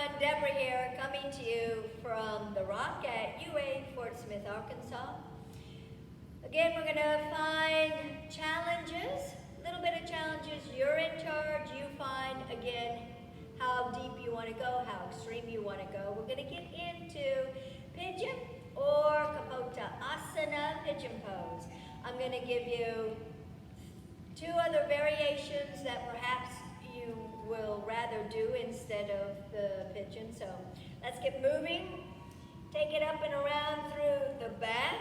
everyone, Deborah here, coming to you from The Rock at UA Fort Smith, Arkansas. Again, we're going to find challenges, a little bit of challenges. You're in charge. You find, again, how deep you want to go, how extreme you want to go. We're going to get into pigeon or Kapotasana pigeon pose. I'm going to give you two other variations that perhaps you will rather do instead of the pigeon. So let's get moving. Take it up and around through the back,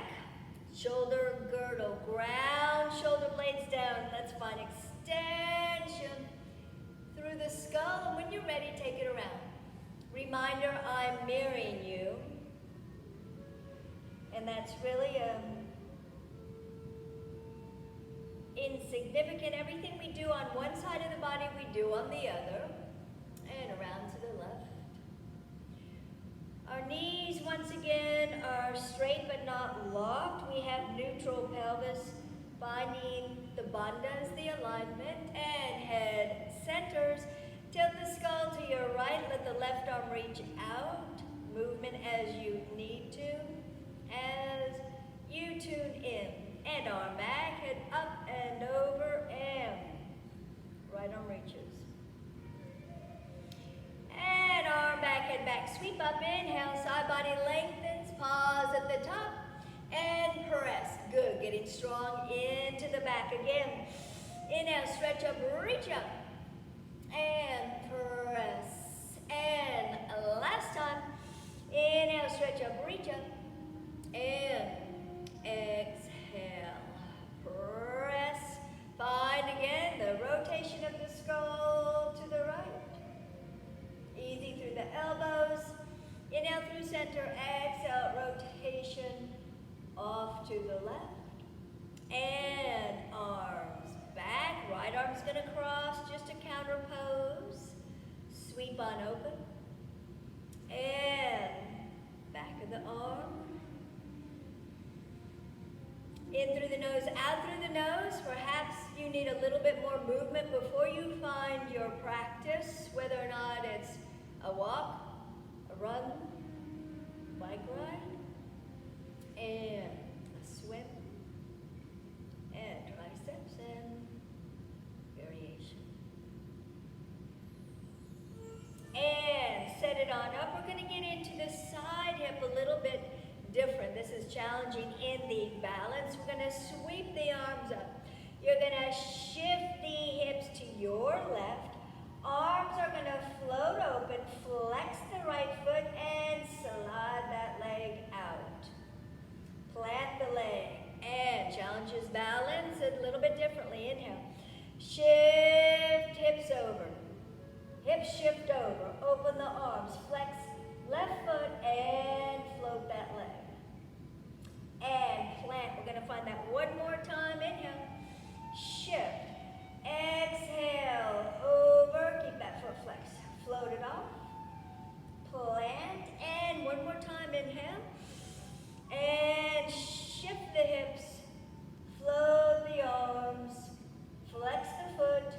shoulder girdle, ground shoulder blades down. Let's find extension through the skull, and when you're ready, take it around. Reminder, I'm mirroring you, and that's really insignificant. Everything we do on one side of the body, we do on the other, and around to the left. Our knees, once again, are straight but not locked. We have neutral pelvis, finding the bandhas, the alignment, and head centers. Tilt the skull to your right, let the left arm reach out. Movement as you need to, as you tune in. And arm back, head up and over, and right arm reaches. And arm back, head back, sweep up, inhale, side body lengthens, pause at the top, and press. Good, getting strong into the back again. Inhale, stretch up, reach up, and press. And last time, inhale, stretch up, reach up, and exhale. Press. Find again the rotation of the skull to the right. Easy through the elbows. Inhale through center. Exhale, rotation off to the left. And arms back. Right arm's going to cross, just a counter pose. Sweep on open. And back of the arm. In through the nose, out through the nose. Perhaps you need a little bit more movement before you find your practice, whether or not it's a walk, a run, bike ride, and a swim, and triceps and variation. And set it on up. We're going to get into the side hip a little bit different. This is challenging in the balance. We're going to sweep the arms up. You're going to shift the hips to your left. Arms are going to float open. Flex the right foot and slide that leg out. Plant the leg and challenges balance a little bit differently. Inhale. Shift hips over. Hips shift over. Open the arms. Flex left foot and float that leg. And plant. We're going to find that one more time. Inhale. Shift. Exhale. Over. Keep that foot flexed. Float it off. Plant. And one more time. Inhale. And shift the hips. Float the arms. Flex the foot.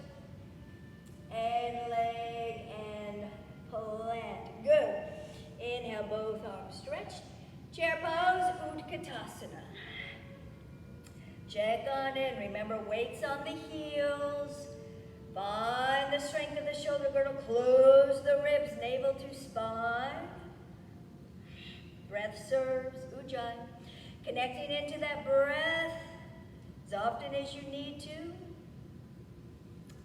And leg. And plant. Good. Inhale, both arms stretched. Chair pose, Utkatasana. Check on in. Remember, weights on the heels. Find the strength of the shoulder girdle. Close the ribs, navel to spine. Breath serves, Ujjayi. Connecting into that breath as often as you need to.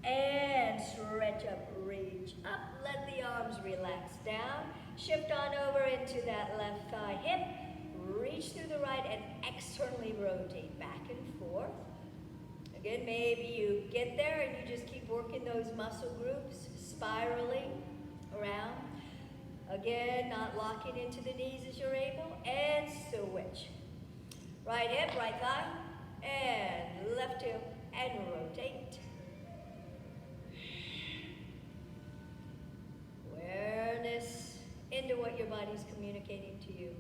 And stretch up, reach up. Let the arms relax down. Shift on over into that left thigh hip. Reach through the right and externally rotate back and forth. Again, maybe you get there and you just keep working those muscle groups, spiraling around. Again, not locking into the knees as you're able. And switch. Right hip, right thigh, and left hip, and rotate. Awareness into what your body's communicating to you.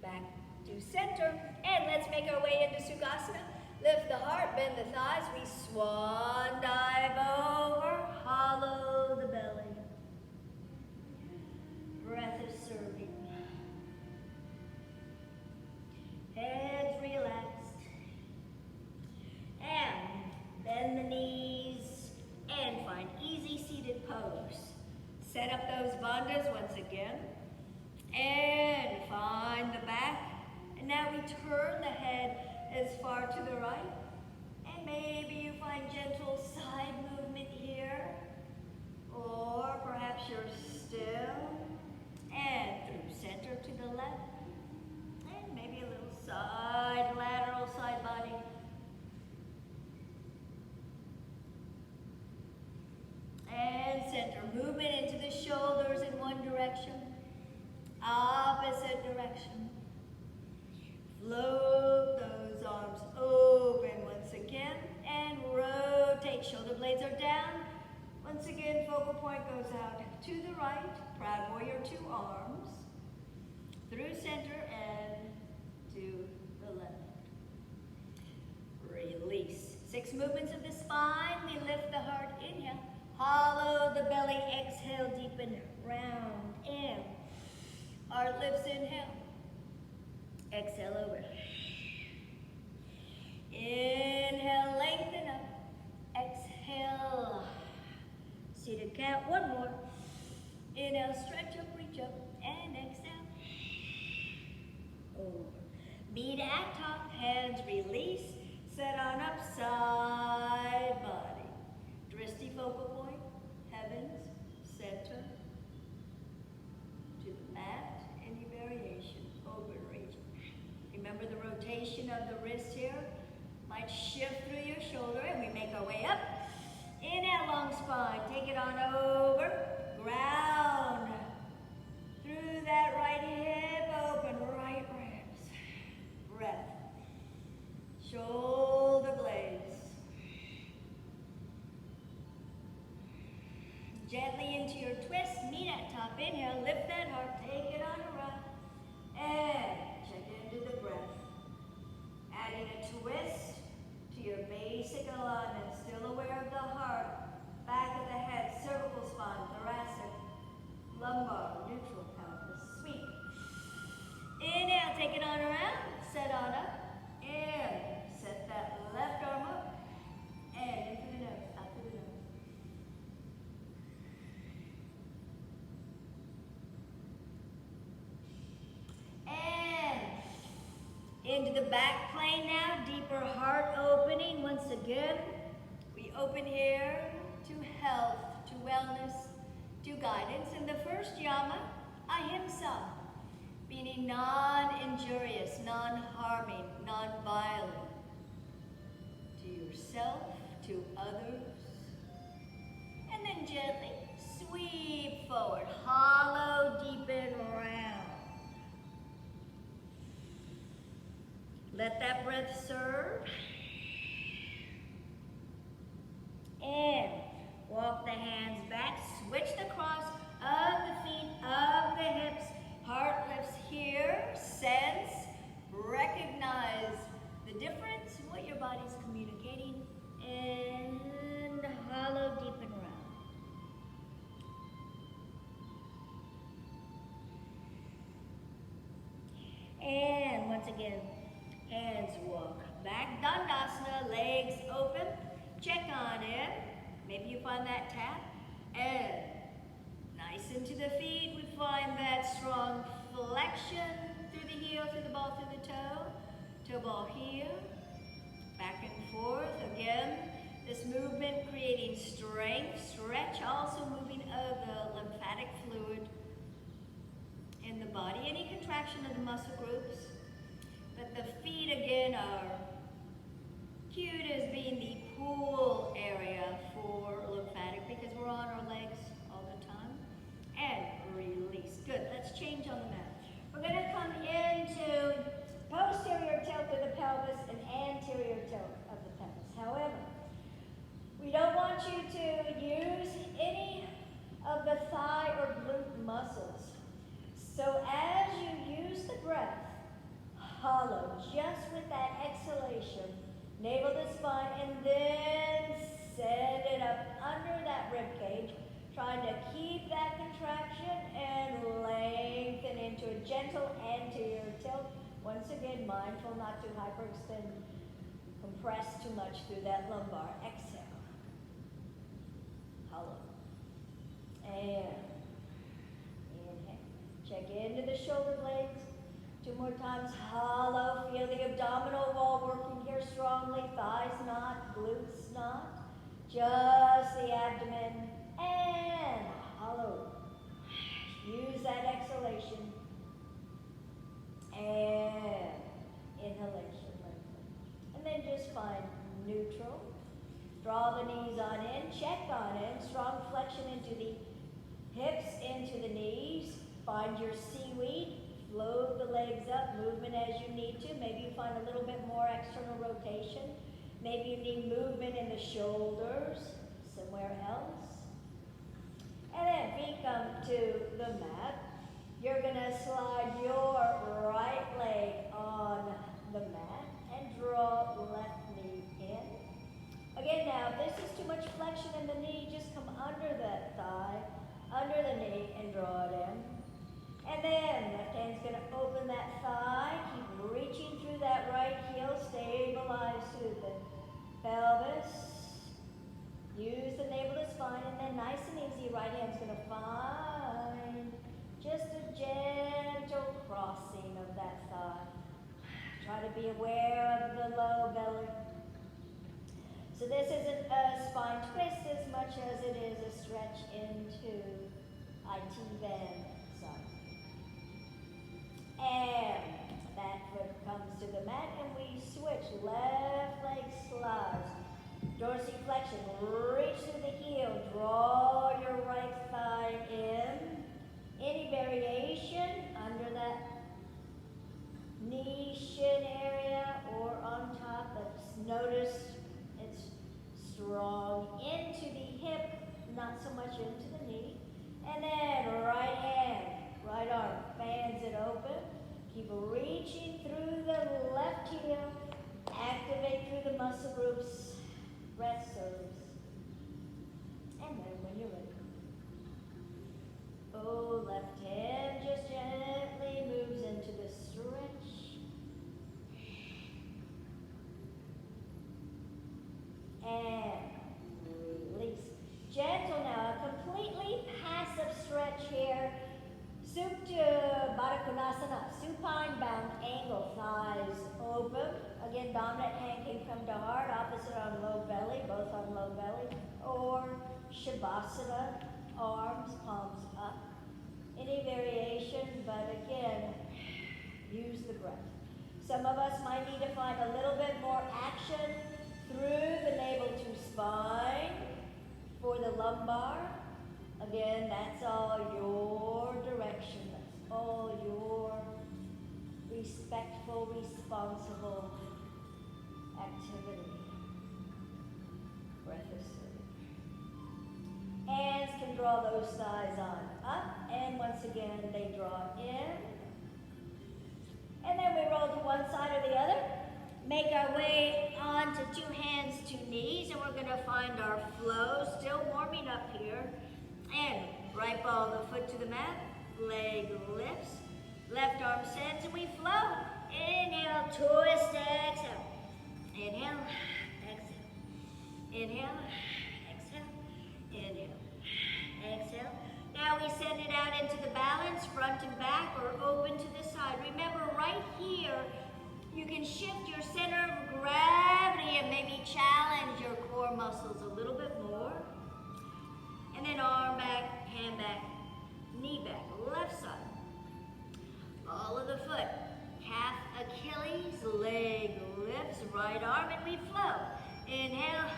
Back to center, and let's make our way into Sukhasana. Lift the heart, bend the thighs, we swan dive over, hollow the belly. set up those bandhas once again. And find the back. And now we turn the head as far to the right. And maybe you find gentle side movement here. Or perhaps you're still. And through center to the left. And maybe a little side, lateral side body. And center. Movement into the shoulders in one direction. Opposite direction. Float those arms open once again. And rotate. Shoulder blades are down. Once again, focal point goes out to the right. Proud warrior, 2 arms. Through center and to the left. Release. 6 movements of the spine. We lift the heart. Inhale. Hollow the belly. Exhale. Deepen. Round. In. Heart lifts. Inhale. Exhale over. Inhale. Lengthen up. Exhale. Seated cat. 1 more. Inhale. Stretch up. Reach up. And exhale. Over. Meet at top. Hands release. Set on up. Side body. Drishti focal point. Heavens. Center. To the mat. Any variation. Open reach. Remember the rotation of the wrist here. Might shift through your shoulder and we make our way up. Inhale, long spine. Take it on over. Ground. Through that right hip. Open right ribs. Breath. Shoulder blades. Gently into your twist. Meet at top. Inhale. Lift that heart. Take it on around. And check into the breath. Adding a twist to your basic alignment. Still aware of the heart. Back of the head. Cervical spine. Thoracic. Lumbar. Neutral pelvis. Sweep. Inhale. Take it on around. Set on up. And set that left arm up. And into the nose. Out through the nose. Into the back plane now, deeper heart opening. Once again, we open here to health, to wellness, to guidance. And the first yama, ahimsa, meaning non-injurious, non-harming, non-violent to yourself, to others. And then gently sweep forward, hollow, deepen, round. Let that breath serve. And walk the hands back. Switch the cross of the feet, of the hips. Heart lifts here. Sense. Recognize the difference, what your body's communicating. And hollow, deep and round. And once again, hands walk back. Dandasana, legs open. Check on in. Maybe you find that tap. And nice into the feet. We find that strong flexion through the heel, through the ball, through the toe. Toe ball here. Back and forth. Again, this movement creating strength, stretch, also moving of the lymphatic fluid in the body. Any contraction of the muscle groups. But the feet again are cued as being the pool area for lymphatic because we're on our legs all the time. And release. Good. Let's change on the mat. We're going to come into posterior tilt of the pelvis and anterior tilt of the pelvis. However, we don't want you to use any of the thigh or glute muscles. So as you use the breath, hollow, just with that exhalation, navel to spine, and then send it up under that rib cage, trying to keep that contraction and lengthen into a gentle anterior tilt. Once again, mindful not to hyperextend, compress too much through that lumbar. Exhale. Hollow. And into the shoulder blades. 2 more times, hollow. Feel the abdominal wall working here strongly. Thighs not, glutes not. Just the abdomen. And hollow. Use that exhalation. And inhalation. And then just find neutral. Draw the knees on in. Check on in. Strong flexion into the hips, into the knees. Find your seaweed. Float the legs up, movement as you need to. Maybe you find a little bit more external rotation. Maybe you need movement in the shoulders, somewhere else. And then feet come to the mat. You're gonna slide your right leg on the mat and draw left knee in. Again now, if this is too much flexion in the knee, just come under that thigh, under the knee, and draw it in. And then left hand's going to open that thigh. Keep reaching through that right heel. Stabilize through the pelvis. Use the navel to spine. And then nice and easy, right hand's going to find just a gentle crossing of that thigh. Try to be aware of the low belly. So this isn't a spine twist as much as it is a stretch into IT band side. And back foot comes to the mat and we switch. Left leg slides. Dorsiflexion. Reach through the heel. Draw your right thigh in. Any variation under that knee shin area or on top, but notice it's strong into the hip, not so much into the knee. And then right hand. Right arm fans it open. Keep reaching through the left heel. Activate through the muscle groups. Rest service. And then when you're ready. Oh, left hand just gently moves into the stretch. And release. Gentle now, a completely passive stretch here. Supta Baddha Konasana, supine bound angle, thighs open. Again, dominant hand can come to heart, opposite on low belly, both on low belly. Or Shavasana, arms, palms up. Any variation, but again, use the breath. Some of us might need to find a little bit more action through the navel to spine for the lumbar. Again, that's all your direction. That's all your respectful, responsible activity. Breath is serving. Hands can draw those thighs on up, and once again, they draw in. And then we roll to one side or the other. Make our way onto 2 hands, 2 knees, and we're going to find our flow. Still warming up here. And right ball the foot to the mat, leg lifts, left arm sends, and we float. Inhale, twist, exhale. Inhale, exhale. Inhale, exhale. Inhale, exhale. Now we send it out into the balance, front and back, or open to the side. Remember, right here, you can shift your center of gravity and maybe challenge your core muscles a little bit more. And then arm back, hand back, knee back, left side. Ball of the foot, calf, Achilles, leg lifts, right arm, and we flow. Inhale,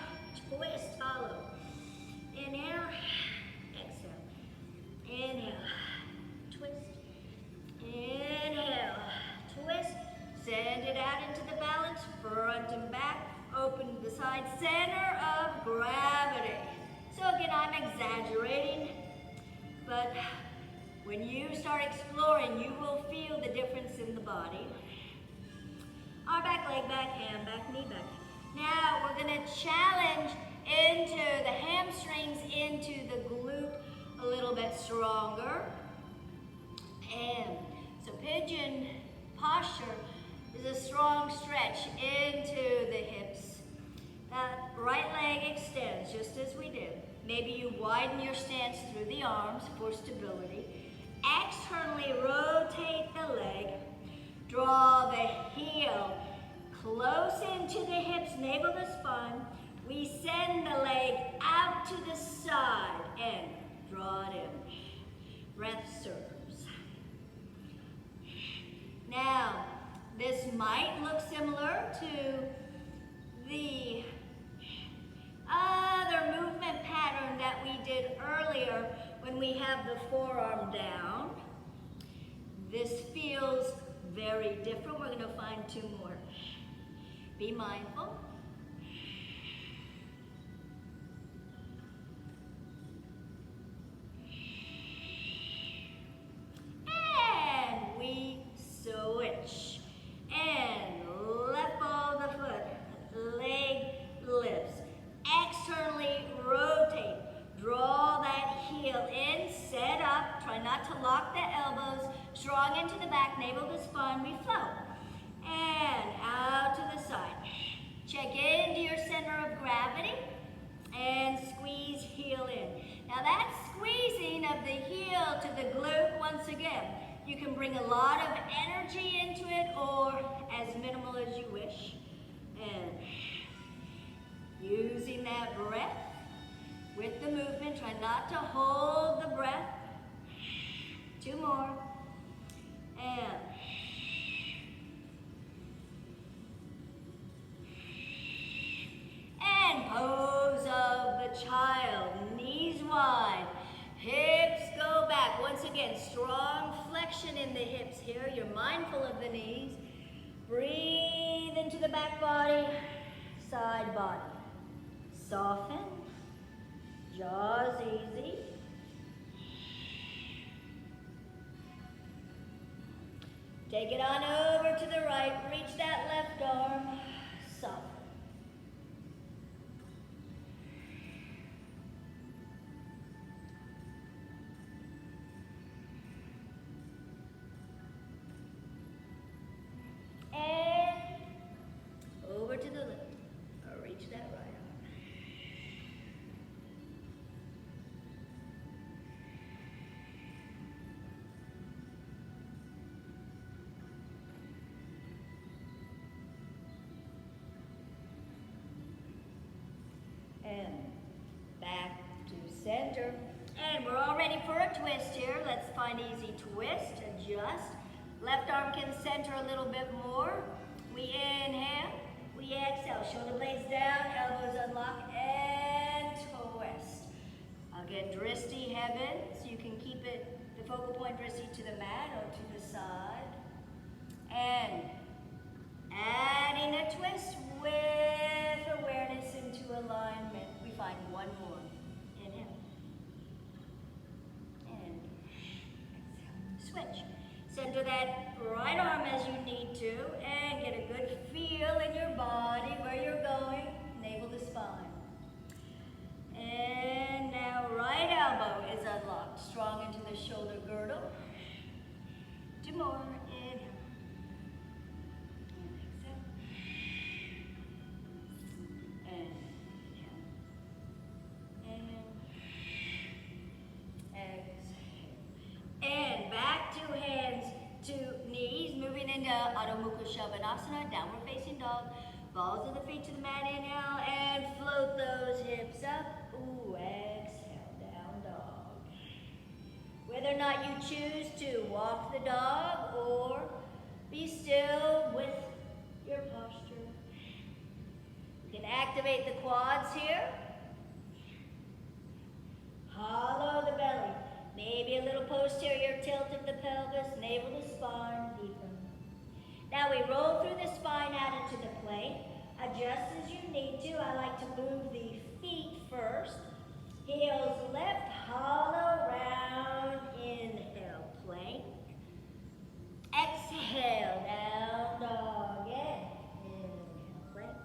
twist, follow. Inhale, exhale. Inhale, twist. Inhale, twist. Send it out into the balance, front and back. Open to the side, center of gravity. So again, I'm exaggerating, but when you start exploring, you will feel the difference in the body. Arm back, leg back, hand back, knee back. Now we're going to challenge into the hamstrings, into the glute a little bit stronger. And so pigeon posture is a strong stretch into the hips. That right leg extends just as we did. Maybe you widen your stance through the arms for stability. externally rotate the leg. Draw the heel close into the hips, navel to spine. We send the leg out to the side and draw it in. Breath serves. Now, this might look similar to the other movement pattern that we did earlier when we have the forearm down. This feels very different. We're going to find two more. Be mindful. And we switch. And let ball the foot. Leg lifts. Externally rotate. Draw that heel in. Set up. Try not to lock the elbows. Strong into the back. Navel to spine. We float. And out to the side. Check into your center of gravity. And squeeze heel in. Now that squeezing of the heel to the glute, once again, you can bring a lot of energy into it or as minimal as you wish. And using that breath with the movement, try not to hold the breath. Two more. And pose of the child, knees wide, hips go back. Once again, strong flexion in the hips here. You're mindful of the knees. Breathe into the back body, side body. Soften, jaws easy. Take it on over to the right, reach that left arm, soften. And over to the left, reach that right arm. And back to center. And we're all ready for a twist here. Let's find easy twist, adjust. Left arm can center a little bit more. We inhale, we exhale. Shoulder blades down, elbows unlock, and twist. Again, drishti heaven, so you can keep it, the focal point drishti to the mat or to the side. And adding a twist with awareness into alignment. We find one more. Inhale. And exhale. Switch. Center that right arm as you need to and get a good feel in your body where you're going. Navel to spine. And now right elbow is unlocked. Strong into the shoulder girdle. Two more. Inhale. Into Adho Mukha Shavasana, downward facing dog. Balls of the feet to the mat, inhale, and float those hips up. Ooh, exhale, down dog. Whether or not you choose to walk the dog or be still with your posture. You can activate the quads here. Hollow the belly. Maybe a little posterior tilt of the pelvis, navel to spine, deeper. Now we roll through the spine out into the plank. Adjust as you need to. I like to move the feet first. Heels left, hollow round. Inhale, plank. Exhale, down dog. Inhale, plank.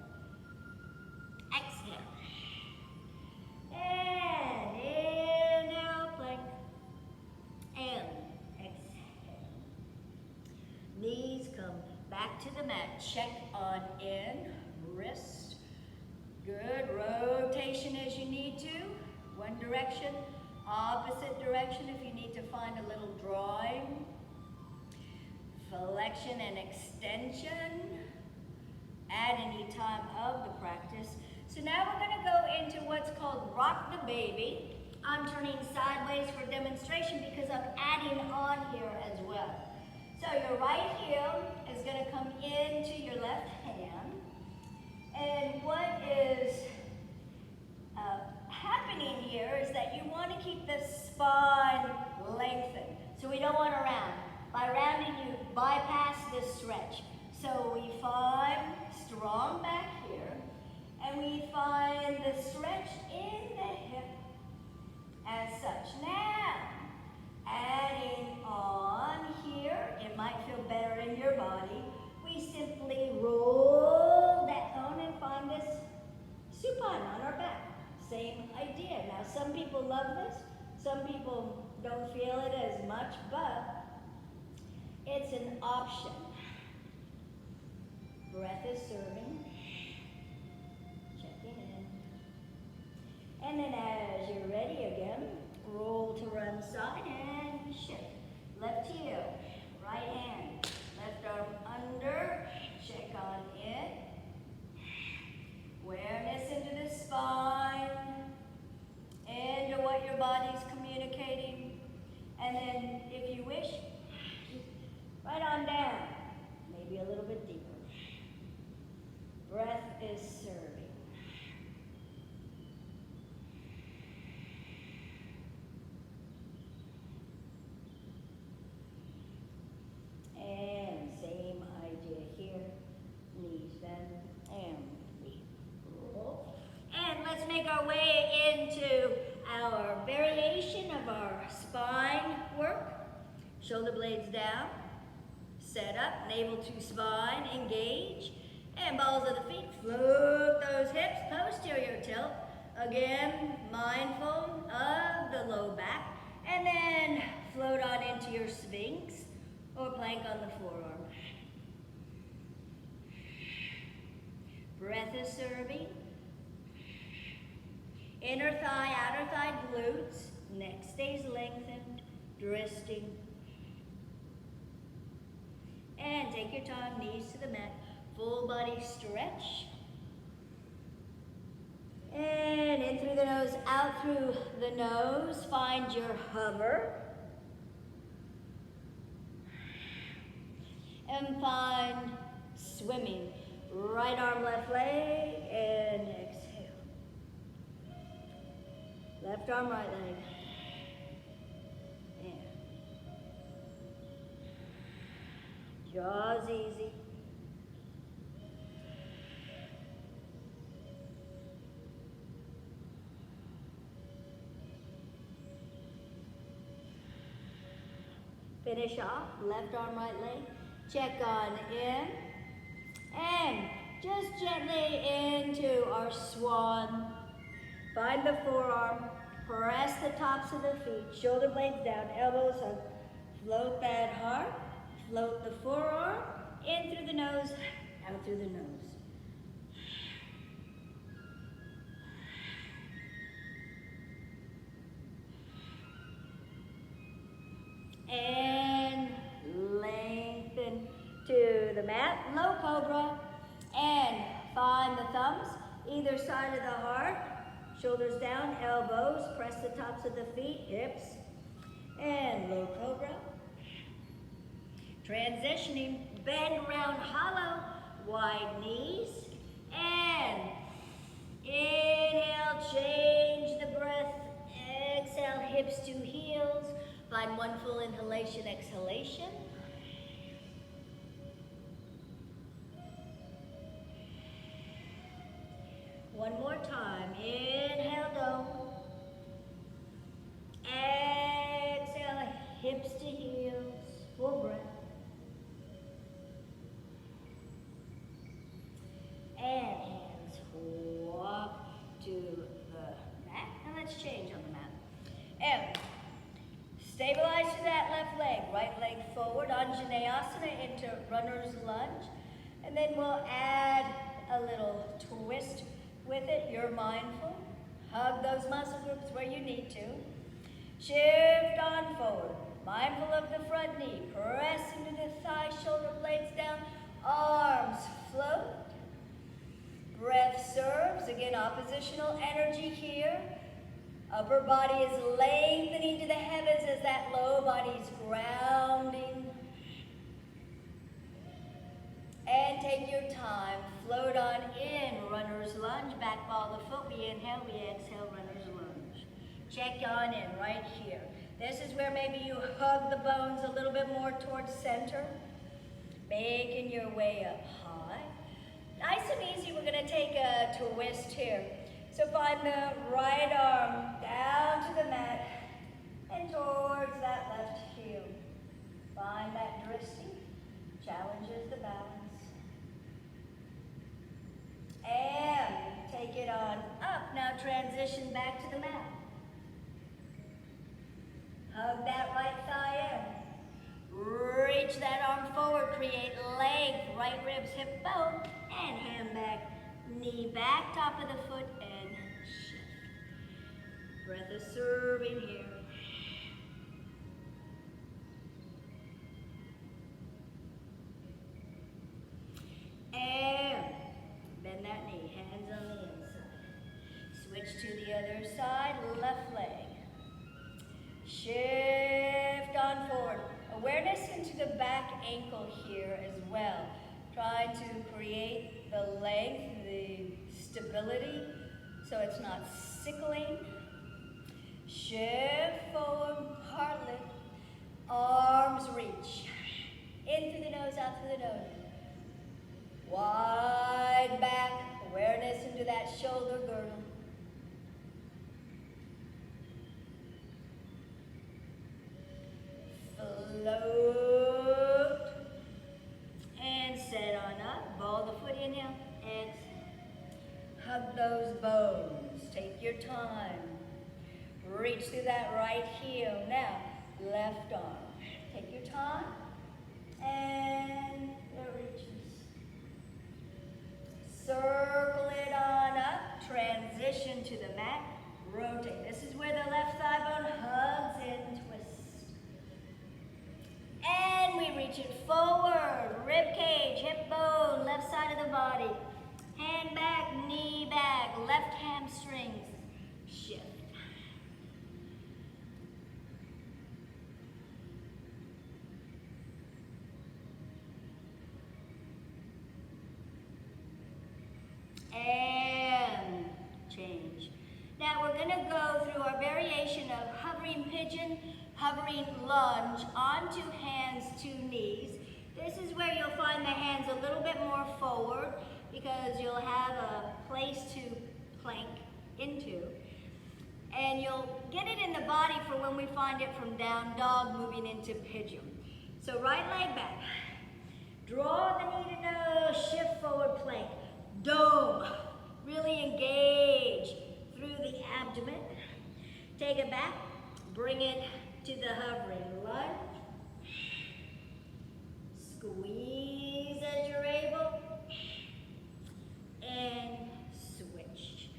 Exhale. And inhale, plank. And exhale. Knees come back to the mat. Check on in, wrist. Good. Rotation as you need to. One direction, opposite direction if you need to find find a little drawing, flexion and extension at any time of the practice. So now we're going to go into what's called rock the baby. I'm turning sideways for demonstration because I'm adding on here as well. So your right heel is going to come into your left hand. And what is happening here is that you want to keep the spine lengthened. So we don't want to round. By rounding, you bypass this stretch. So we find strong back here, and we find the stretch in the hip as such. Now, adding on here, it might feel better in your body. We simply roll that bone and find this supine on our back. Same idea. Now, some people love this. Some people don't feel it as much, but it's an option. Breath is serving. Checking in. And then as you're ready again, roll to one side and shift. Left heel, right hand, left arm under, check on it. Awareness into the spine, into what your body's communicating. And then, if you wish, right on down, maybe a little bit deeper. Breath is serving. And same idea here. Knees bend and we roll. And let's make our way into our variation of our spine work. Shoulder blades down. Set up, navel to spine, engage. And balls of the feet, float those hips, posterior tilt. Again, mindful of the low back. And then float on into your Sphinx or plank on the forearm. Breath is serving. Inner thigh, outer thigh glutes. Neck stays lengthened, twisting. And take your time, knees to the mat. Full body stretch. And in through the nose, out through the nose. Find your hover. And find swimming. Right arm, left leg, and exhale. Left arm, right leg. And jaws easy. Finish off, left arm, right leg. Check on in. And just gently into our swan. Find the forearm. Press the tops of the feet. Shoulder blades down, elbows up. Float that heart. Float the forearm. In through the nose, out through the nose. And lengthen to the mat, low cobra, and find the thumbs either side of the heart, shoulders down, elbows, press the tops of the feet, hips, and low cobra. Transitioning, bend round hollow, wide knees, and inhale, change the breath, exhale, hips to heels. Find one full inhalation, exhalation. One more time. Inhale, dome. Exhale, hips to heels. Full breath. And hands walk to the mat. And let's change on the mat. And stabilize to that left leg. Right leg forward. Anjaneyasana into runner's lunge. And then we'll add a little twist with it. You're mindful. Hug those muscle groups where you need to. Shift on forward. Mindful of the front knee. Press into the thigh, shoulder blades down. Arms float. Breath serves. Again, oppositional energy here. Upper body is lengthening to the heavens as that low body is grounding. And take your time. Float on in. Runner's lunge. Back ball the foot. We inhale, we exhale, runner's lunge. Check on in right here. This is where maybe you hug the bones a little bit more towards center. Making your way up high. Nice and easy, we're going to take a twist here. So find the right arm down to the mat and towards that left heel. Find that drishti, challenges the balance. And take it on up. Now transition back to the mat. Hug that right thigh in. Reach that arm forward, create length, right ribs, hip bone, and hand back, knee back, top of the foot, and shift. Breath is serving here. And bend that knee, hands on the inside. Switch to the other side, left leg. Shift on forward. Awareness into the back ankle here as well. Try to create the length, the stability, so it's not sickling. Shift forward, heart lift. Arms reach. In through the nose, out through the nose. Wide back, awareness into that shoulder girdle. Float and set on up. Ball the foot, inhale, exhale. Hug those bones. Take your time. Reach through that right heel. Now, left arm. Take your time and it reaches. Circle it on up. Transition to the mat. Rotate. This is where the left thigh bone hugs in, twist. And we reach it forward, rib cage, hip bone, left side of the body. Hand back, knee back, left hamstrings, shift. And change. Now we're going to go through our variation of hovering pigeon, hovering lunge, onto hands to knees. This is where you'll find the hands a little bit more forward because you'll have a place to plank into. And you'll get it in the body for when we find it from down dog moving into pigeon. So right leg back. Draw the knee to nose, shift forward plank. Dome. Really engage through the abdomen. Take it back. Bring it to the hovering lunge. Squeeze as you're able. And switch.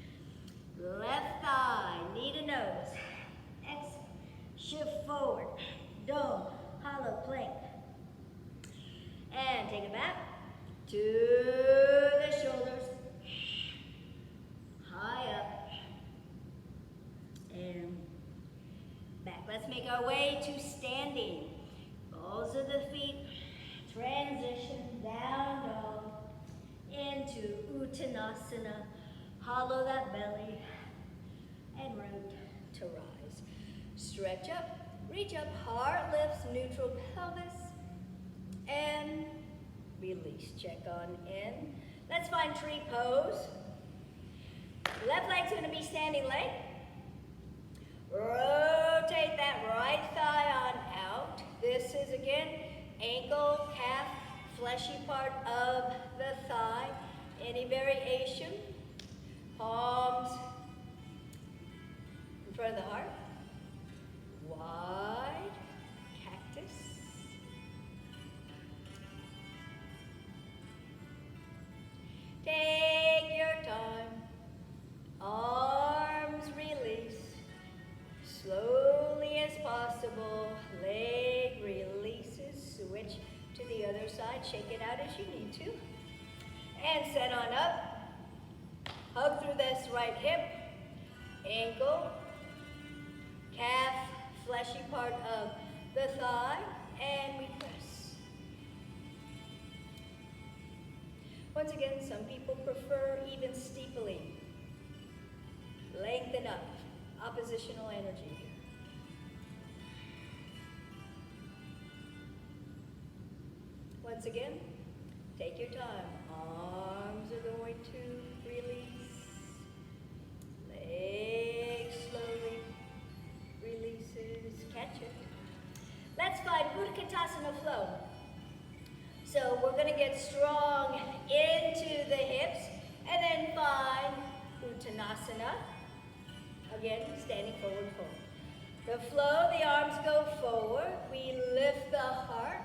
Left thigh, knee to nose. Exhale. Shift forward. Dome. Hollow plank. And take it back to the shoulders. High up. And back. Let's make our way to standing. Balls of the feet. Transition down dog into Uttanasana. Hollow that belly and root to rise. Stretch up, reach up, heart lifts, neutral pelvis, and release. Check on in. Let's find tree pose. Left leg's going to be standing leg. Rotate that right thigh on out. This is again ankle, calf, fleshy part of the thigh. Any variation. Palms in front of the heart. Wide cactus. Take your time. Arms release. Slowly as possible. Lay other side. Shake it out as you need to. And set on up. Hug through this right hip, ankle, calf, fleshy part of the thigh, and we press. Once again, some people prefer even steeply. Lengthen up, oppositional energy here. Once again, take your time. Arms are going to release. Legs slowly releases. Catch it. Let's find Utkatasana flow. So we're going to get strong into the hips and then find Uttanasana. Again, standing forward, forward. The flow, the arms go forward. We lift the heart.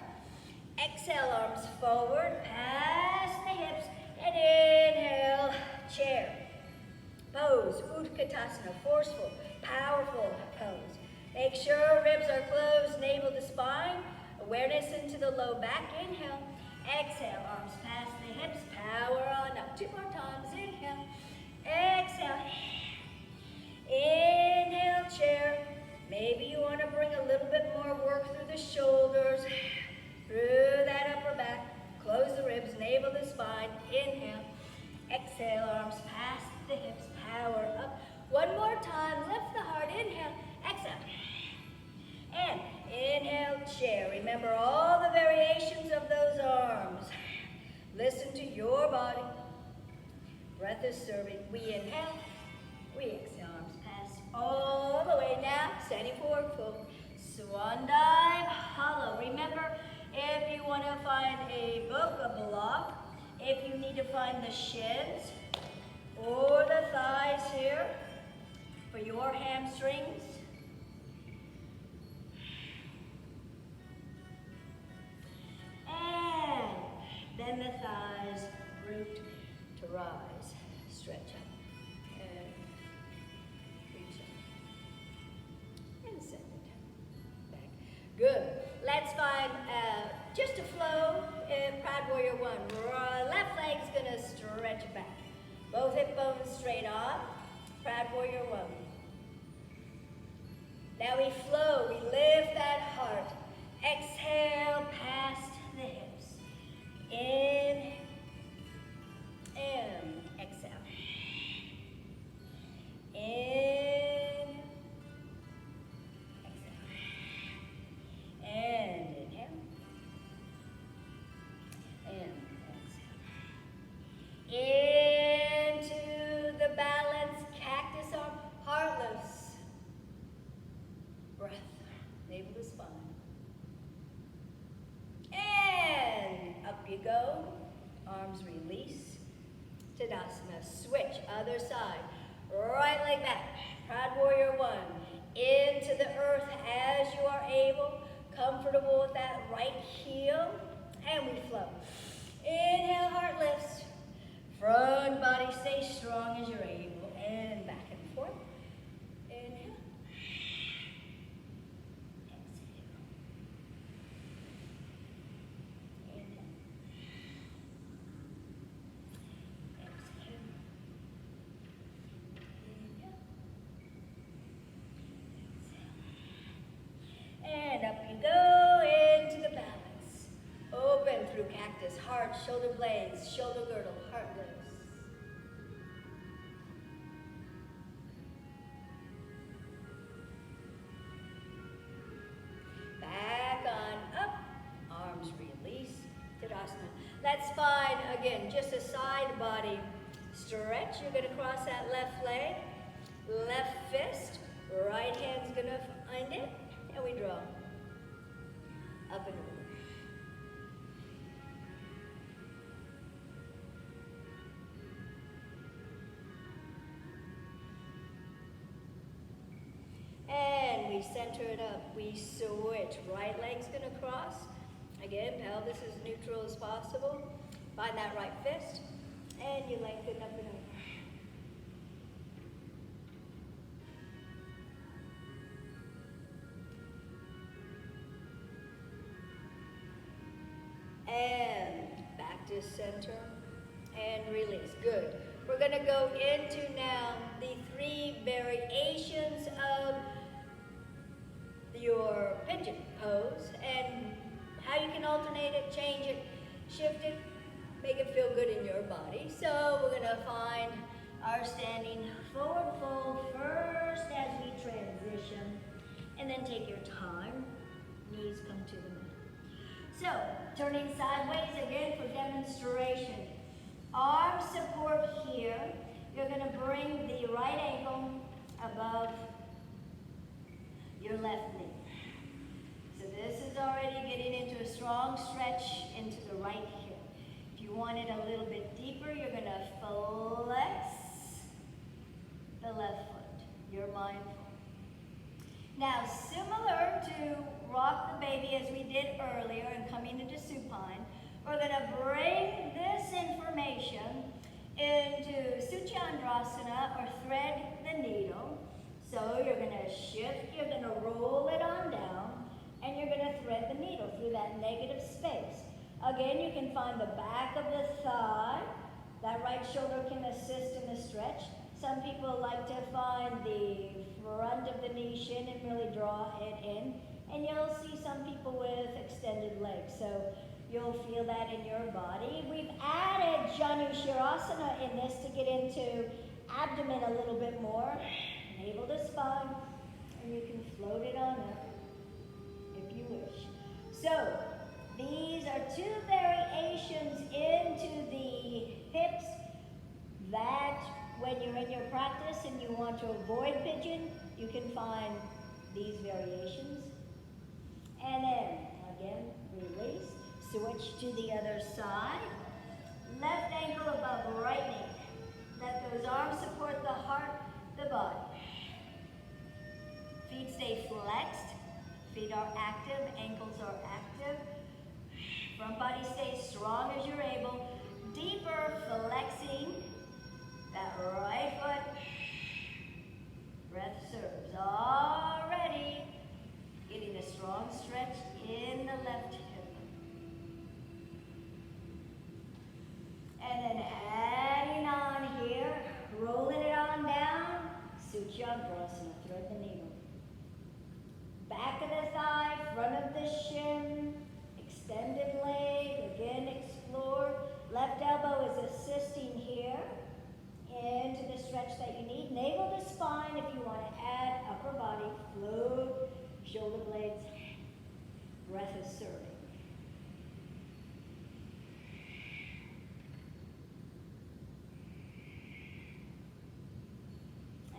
Exhale, arms forward, past the hips, and inhale, chair. Pose, Utkatasana, forceful, powerful pose. Make sure ribs are closed, navel to spine, awareness into the low back. Inhale, exhale, arms past the hips, power on up. 2 more times, inhale, exhale. Inhale, chair. Maybe you want to bring a little bit more work through the shoulders, through that upper back. Close the ribs, navel to spine. Inhale, exhale, arms past the hips, power up. 1 more time, lift the heart. Inhale, exhale. And inhale, chair. Remember all the variations of those arms. Listen to your body. Breath is serving. We inhale, we exhale, arms pass all the way now. Standing forward, fold. Swan dive, hollow. Remember, if you want to find a book, a block, if you need to find the shins or the thighs here for your hamstrings, and then the thighs root to rise. Stretch up and reach up and send it back. Good. Let's find just a flow in Proud Warrior 1. Left leg's gonna stretch back. Both hip bones straight on. Proud Warrior 1. Now we flow, we lift that heart. Exhale past the hips. In and exhale. In, exhale. And inhale. And exhale. Into the balance, cactus arm, heartless. Breath, navel to spine. And up you go. Arms release. Tadasana. Switch, other side. Right leg back. Proud Warrior 1. Into the earth as you are able. Comfortable with that right heel. And we flow. Inhale, heart lifts. Front body stays strong as you're able. And back and forth. Inhale. Exhale. Inhale. Exhale. Inhale. Exhale. And up you go into the balance. Open through cactus, heart, shoulder blades, shoulder girdle, heart lifts. Back on up, arms release, Tadasana. Let's find, again, just a side body stretch. You're gonna cross that left leg, left fist, right hand's gonna find it, and we draw up and over. And we center it up. We switch. Right leg's gonna cross. Again, pelvis as neutral as possible. Find that right fist. And you lengthen up and over. and back to center, and release. Good. We're going to go into now the 3 variations of your pigeon pose and how you can alternate it, change it, shift it, make it feel good in your body. So we're going to find our standing forward fold first as we transition, and then take your time. Knees come to the middle. So, turning sideways again for demonstration. Arm support here. You're going to bring the right ankle above your left knee. So this is already getting into a strong stretch into the right hip. If you want it a little bit deeper, you're going to flex the left foot. You're mindful. Now, similar to rock the baby as we did earlier and coming into supine, we're going to bring this information into Suchandrasana, or thread the needle. So you're going to shift, you're going to roll it on down, and you're going to thread the needle through that negative space. Again, you can find the back of the thigh. That right shoulder can assist in the stretch. Some people like to find the front of the knee shin and really draw it in. And you'll see some people with extended legs. So you'll feel that in your body. We've added Janu Shirasana in this to get into abdomen a little bit more. Navel to spine. And you can float it on up if you wish. So these are 2 variations into the hips that when you're in your practice and you want to avoid pigeon, you can find these variations. And then, again, release. Switch to the other side. Left ankle above right knee. Let those arms support the heart, the body. Feet stay flexed. Feet are active, ankles are active. Front body stays strong as you're able. Deeper flexing that right foot. Breath serves. Already getting a strong stretch in the left hip. And then adding on here, rolling it on down, Suchandrasana, thread the needle. Back of the thigh, front of the shin, extended leg, again explore. Left elbow is assisting here into the stretch that you need. Navel to spine if you want to add upper body, float, shoulder blades, breath is serving.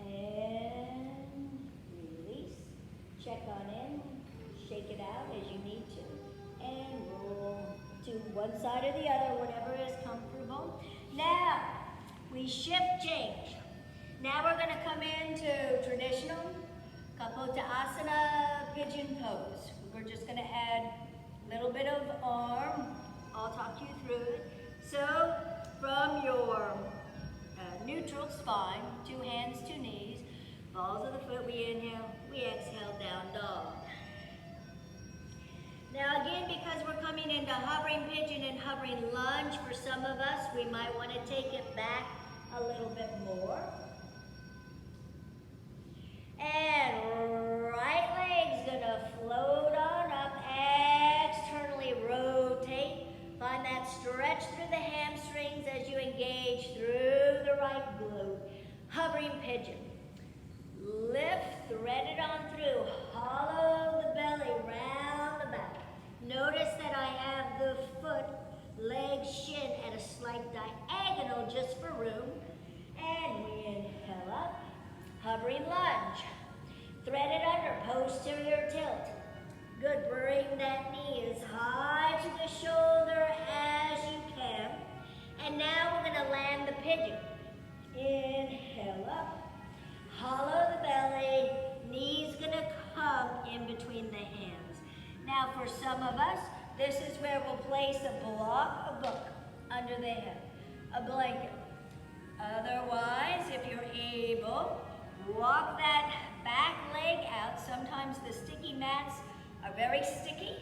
And release. Check on in. Shake it out as you need to. And roll to one side or the other, whatever is comfortable. Now, we shift change. Now we're going to come into traditional Kapotasana pigeon pose. We're just going to add a little bit of arm. I'll talk you through it. So from your neutral spine, 2 hands, 2 knees, balls of the foot, we inhale, we exhale, down dog. Now again, because we're coming into hovering pigeon and hovering lunge, for some of us, we might want to take it back a little bit more. And right leg's gonna float on up, externally rotate. Find that stretch through the hamstrings as you engage through the right glute. Hovering pigeon. Lift, thread it on through. Hollow the belly, round the back. Notice that I have the foot, leg, shin at a slight diagonal just for room. And we inhale up. Hovering lunge. Thread it under, posterior tilt. Good, bring that knee as high to the shoulder as you can. And now we're going to land the pigeon. Inhale up. Hollow the belly. Knees going to come in between the hands. Now for some of us, this is where we'll place a block, a book under the head, a blanket. Otherwise, if you're able, walk that back leg out. Sometimes the sticky mats are very sticky,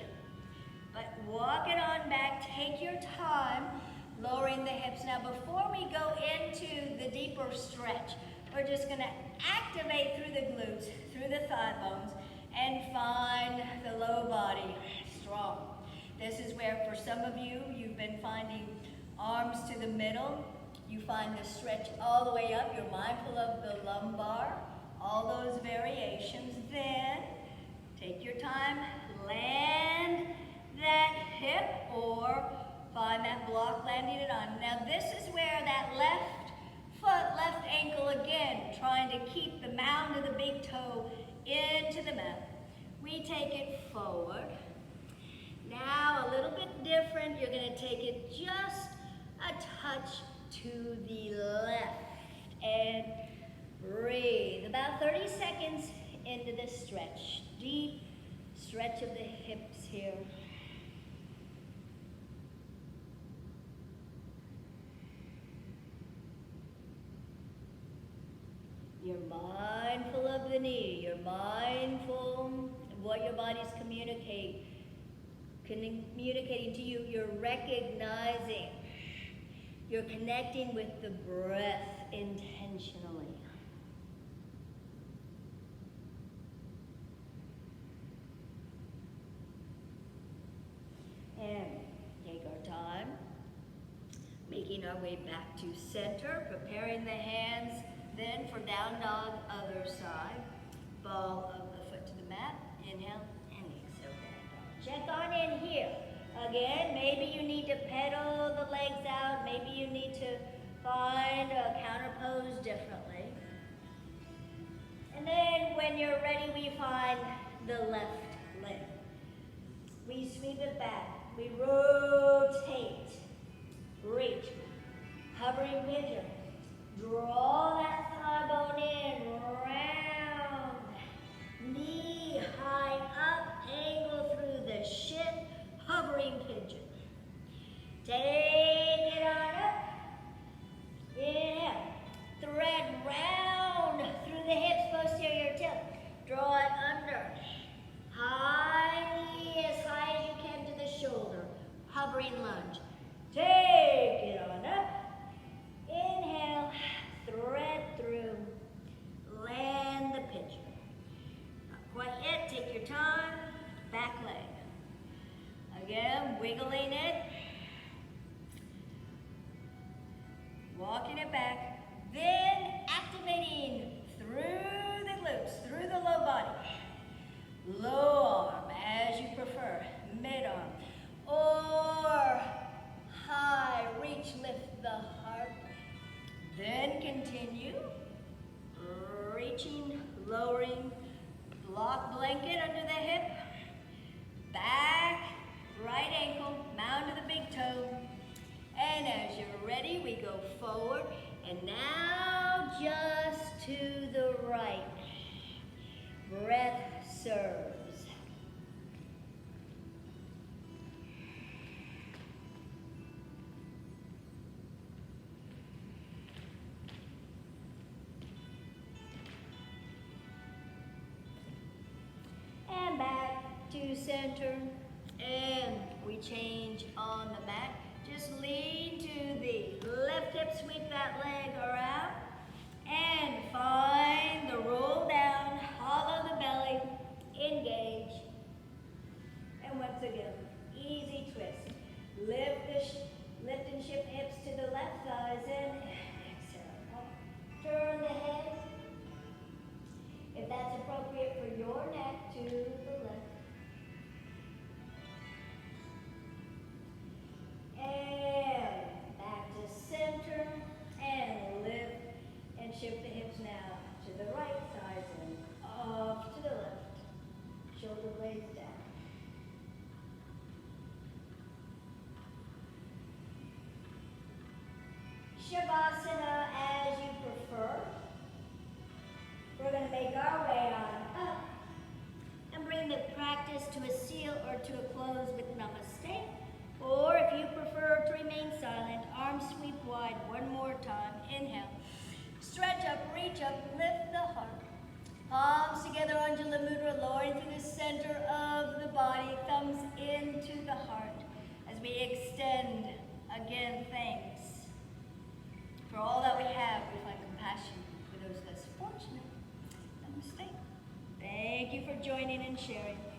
but walk it on back, take lowering the hips. Now before we go into the deeper stretch, we're just gonna activate through the glutes, through the thigh bones, and find the low body strong. This is where for some of you, you've been finding arms to the middle. You find the stretch all the way up. You're mindful of the lumbar, all those variations. Then take your time, land that hip or find that block, landing it on. Now this is where that left foot, left ankle again, trying to keep the mound of the big toe into the mat. We take it forward. Now a little bit different. You're going to take it just a touch to the left and breathe. About 30 seconds into the stretch. Deep stretch of the hips here. You're mindful of the knee. You're mindful of what your body's communicating to you. You're recognizing. You're connecting with the breath intentionally. And take our time, making our way back to center, preparing the hands then for down dog, other side. Ball of the foot to the mat. Inhale and exhale, down dog. Check on in here. Again, maybe you need to pedal the legs out. Maybe you need to find a counter pose differently. And then when you're ready, we find the left leg. We sweep it back. We rotate. Reach. Hovering pigeon. Draw that thigh bone in. Round. Knee high up. Angle through the shin. Hovering pigeon. Take it on up. Inhale. Thread round through the hips, posterior tilt. Draw it under. High knee as high as you can to the shoulder. Hovering lunge. Take it on up. Inhale. Thread through. Land the pigeon. Not quite yet. Take your time. Back leg. Again, wiggling it, walking it back, then activating through the glutes, through the low body. Low arm, as you prefer, mid arm, or high, reach, lift the heart. Then continue, reaching, lowering, block blanket under the hip, back, right ankle, mound to the big toe. And as you're ready, we go forward. And now just to the right. Breath serves. And back to center. And we change on the mat. Just lean to the left hip, sweep that leg around, and find the roll down, hollow the belly, engage. And once again, easy twist. Lift and shift hips to the left, thighs in, exhale. Turn the head, if that's appropriate for your neck, to the left. And back to center, and lift and shift the hips now to the right, thighs in, off to the left, shoulder blades down. Shavasana as you prefer. We're going to make our way on up and bring the practice to a seal or to a close with namaste. Or if you prefer to remain silent, arms sweep wide one more time. Inhale. Stretch up, reach up, lift the heart. Palms together, Anjali Mudra, lowering through the center of the body, thumbs into the heart. As we extend, again, thanks. joining and sharing.